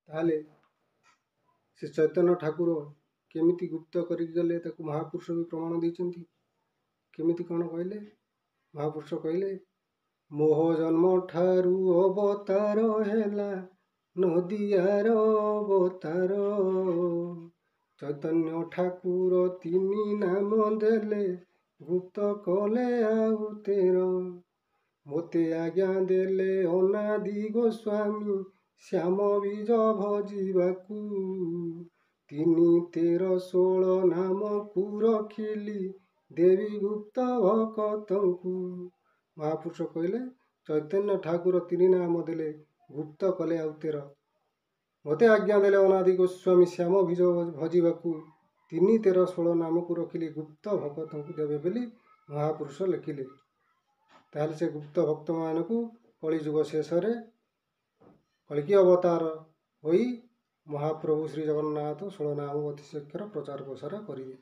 ताहले से चैतन्य ठाकुर केमिति गुप्त करिक गले ताकू महापुरुष भी प्रमाण देइचंती। केमिति कौन कहले महापुरुष कहले मोह जन्म ठारू अवतार हेला नदियार अवतार चैतन्य ठाकुर तिनी नाम देले गुप्त कले आउ तेर मोते आज्ञा देले अनादि गोस्वामी श्याम बीज भजिबाकू तिनी 13-16 नाम को रखिली देवी गुप्त भक्तंकु। महापुरुष कहले चैतन्य ठाकुर तिनी नाम देले गुप्त कले आउ तेर मते आज्ञा देले अनादि गोस्वामी श्याम बीज भजिबाकू तिनी 13-16 नाम को रखिली गुप्त भक्तंकु देवे बोली महापुरुष लिखिले। ताहले से गुप्त भक्त मानकू कली जुग शेष कलिकी अवतार होई महाप्रभु श्री जगन्नाथ 16 नाम अतिशयकर प्रचार प्रसार करिवे।